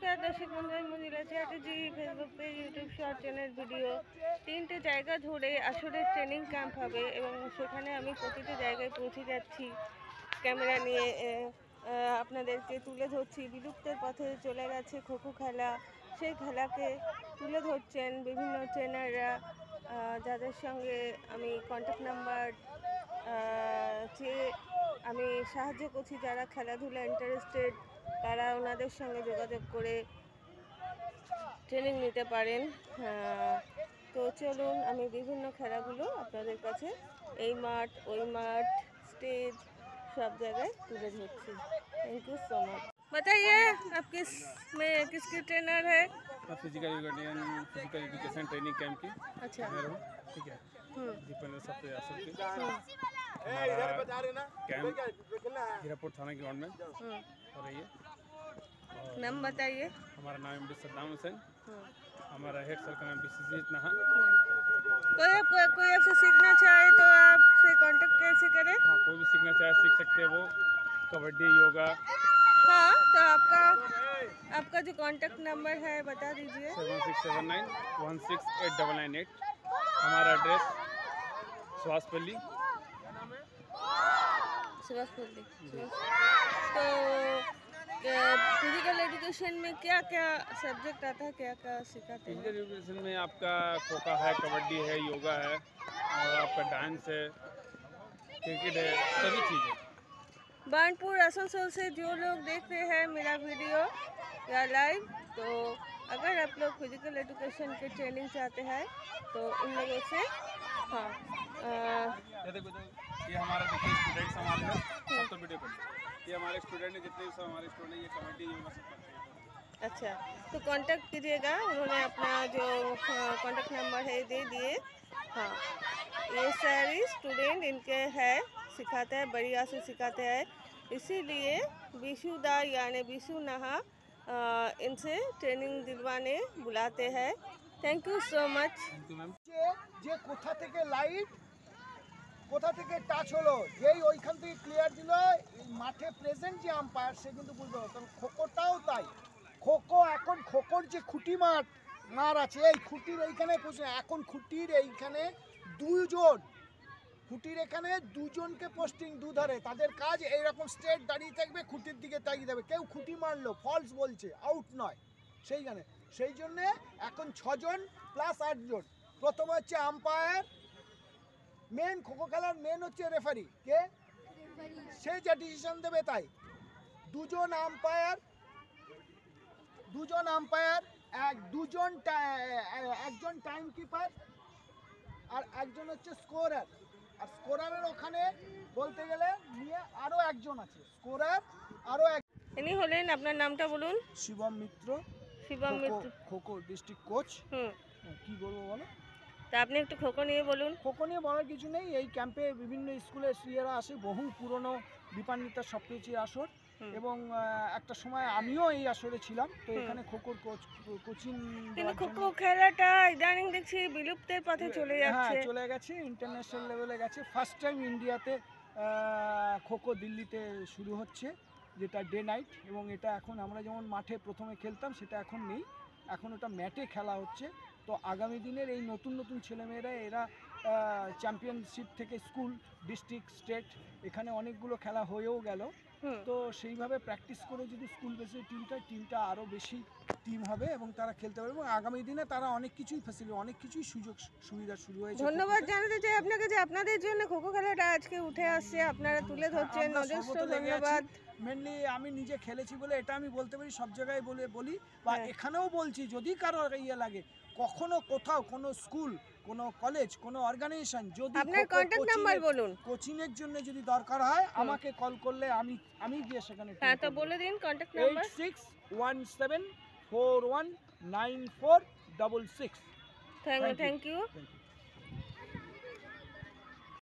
নমস্কার দর্শক বন্ধু, আমি Manjula Chatterjee. Facebook page, YouTube short channel video 3টে জায়গা ধরে আসরের ট্রেনিং ক্যাম্প হবে এবং সেখানে আমি প্রতিটি জায়গায় পৌঁছে যাচ্ছি ক্যামেরা নিয়ে, আপনাদেরকে তুলে ধরছি। বিলুপ্তের পথে চলে গেছে খোখো খেলা, সেই খেলাকে তুলে ধরছেন বিভিন্ন ট্রেনাররা, যাদের সঙ্গে আমি কন্ট্যাক্ট নাম্বার চেয়ে আমি সাহায্য করছি। যারা খেলাধুলা ইন্টারেস্টেড তারা ওনাদের সঙ্গে যোগাযোগ করে ট্রেনিং নিতে পারেন। তো চলুন আমি বিভিন্ন খেলাগুলো আপনাদের কাছে এই মাঠ, ওই মাঠ, स्टेज सब जगह तुले धरছি। Thank you so much. बताइए आप किसकी ट्रेनर है? फिजिकल एजुकेशन ट्रेनिंग कैंप की। अच्छा, ठीक है। दीपेंद्र सब पे आ सकते हैं। कैंप हीरापुर थाना ग्राउंड में हो रही है। नाम बताइए। हमारा नाम एमडी सद्दाम हुसैन, हमारा हेड सर का नाम बीसीजी नहा। कोई आपसे सीखना चाहे तो आपसे कांटेक्ट कैसे करें? हाँ, कोई भी सीखना चाहे सीख सकते हैं। वो कबड्डी, योगा। हाँ, तो आपका जो कांटेक्ट नंबर है बता दीजिए। 7679168998। हमारा एड्रेस सुभाषपल्ली। तो फिजिकल एजुकेशन में क्या क्या सब्जेक्ट आता है, क्या क्या सिखाते हैं? फिजिकल एजुकेशन में आपका खोखा है, कबड्डी है, योगा है और आपका डांस है, क्रिकेट है, सभी चीज़ें। बानपुर आसनसोल से जो लोग देख रहे हैं मेरा वीडियो या लाइव, तो अगर आप लोग फिजिकल एजुकेशन के ट्रेनिंग चाहते हैं तो इन लोगों से हाँ ये हमारा देखिए स्टूडेंट्स हमारे हैं, सब तो वीडियो कर। ये हमारे स्टूडेंट हैं, जितने भी सब हमारे स्टूडेंट हैं, ये कबड्डी योगा सब करते हैं। अच्छा, तो कांटेक्ट कीजिएगा। उन्होंने अपना जो कांटेक्ट नंबर है दे दिए। हाँ, ये सारी स्टूडेंट इनके है, सिखाते हैं, बढ़िया से सिखाते हैं। इसीलिए विशु दा यानी विशु नहा इनसे ट्रेनिंग दिलवाने बुलाते हैं। Thank you so much. যে কোথা থেকে লাইট, কোথা থেকে টাচ হলো, যেই ওইখান থেকে ক্লিয়ার দিল মাঠে প্রেজেন্ট যে আম্পায়ার সে কিন্তু বুঝতে পারবে। কারণ খোখোটাও তাই। খোখো এখন খোখোর যে খুঁটি মার আছে, এই খুঁটির এইখানে এখন খুঁটির এইখানে খুঁটির এখানে দুজনকে পোস্টিং দুধারে, তাদের কাজ এইরকম স্ট্রেট দাঁড়িয়ে থাকবে, খুঁটির দিকে তাকিয়ে দেবে। কেউ খুঁটি মারলো ফলস বলছে, আউট নয় সেইখানে। সেই জন্যে এখন 6 জন প্লাস 8 জন। প্রথমে হচ্ছে আম্পায়ার, মেন খোখো খেলার মেন হচ্ছে রেফারি, কে সে যা ডিসিশন দেবে তাই। দুজন আম্পায়ার, একজন টাইম কিপার আর একজন হচ্ছে স্কোরার। আর স্কোরারের ওখানে বলতে গেলে নিয়ে আরও একজন আছে, স্কোরার আরও এক। ইনি হলেন, আপনার নামটা বলুন। শিবম মিত্র, শিবম মিত্র, খোখো ডিস্ট্রিক্ট কোচ। কি বলবো বলো? তা আপনি একটু খোখো নিয়ে বলুন। খোখো নিয়ে বলার কিছু নেই। এই ক্যাম্পে বিভিন্ন স্কুলের সিএরা আসে, বহু পুরনো দীপান্বিতার সবচেয়ে আসর, এবং একটা সময় আমিও এই আসরে ছিলাম। তো এখানে খোখোর কোচিং। কিন্তু খোখো খেলাটা ইদানিং দেখছি বিলুপ্তের পথে চলে যাচ্ছে। হ্যাঁ, চলে গেছে, ইন্টারন্যাশনাল লেভেলে গেছে। ফার্স্ট টাইম ইন্ডিয়াতে খোখো দিল্লিতে শুরু হচ্ছে, যেটা ডে নাইট। এবং এটা এখন আমরা যেমন মাঠে প্রথমে খেলতাম সেটা এখন নেই, এখন ওটা ম্যাটে খেলা হচ্ছে। তো আগামী দিনের এই নতুন ছেলেমেয়েরা এরা চ্যাম্পিয়নশিপ থেকে স্কুল, ডিস্ট্রিক্ট, স্টেট এখানে অনেকগুলো খেলা হয়েও গেল। তো সেইভাবে প্র্যাকটিস করে যদি স্কুল বেসে টিমটা আরও বেশি টিম হবে এবং তারা খেলতে পারবে। এবং আগামী দিনে তারা অনেক কিছুই ফ্যাসিলিটি, অনেক কিছুই সুযোগ সুবিধা শুরু হয়েছে। ধন্যবাদ জানাতে চাই আপনাকে যে আপনাদের জন্য খোখো খেলাটা আজকে উঠে আসছে, আপনারা তুলে ধরছেন। অজস্র ধন্যবাদ। মেনলি আমি নিজে খেলেছি বলে এটা আমি বলতে পারি, সব জায়গায় বলি বা এখানেও বলছি। যদি কারো লাগে কখনো কোথাও কোনো স্কুল, কোনো কলেজ, কোনো অর্গানাইজেশন যদি আপনার কন্টাক্ট নাম্বার বলুন, কোচিংয়ের জন্য যদি দরকার হয় আমাকে কল করলে আমি গিয়ে সেখানে। হ্যাঁ, তো বলে দিন কন্টাক্ট নাম্বার। 8617419466। Thank you.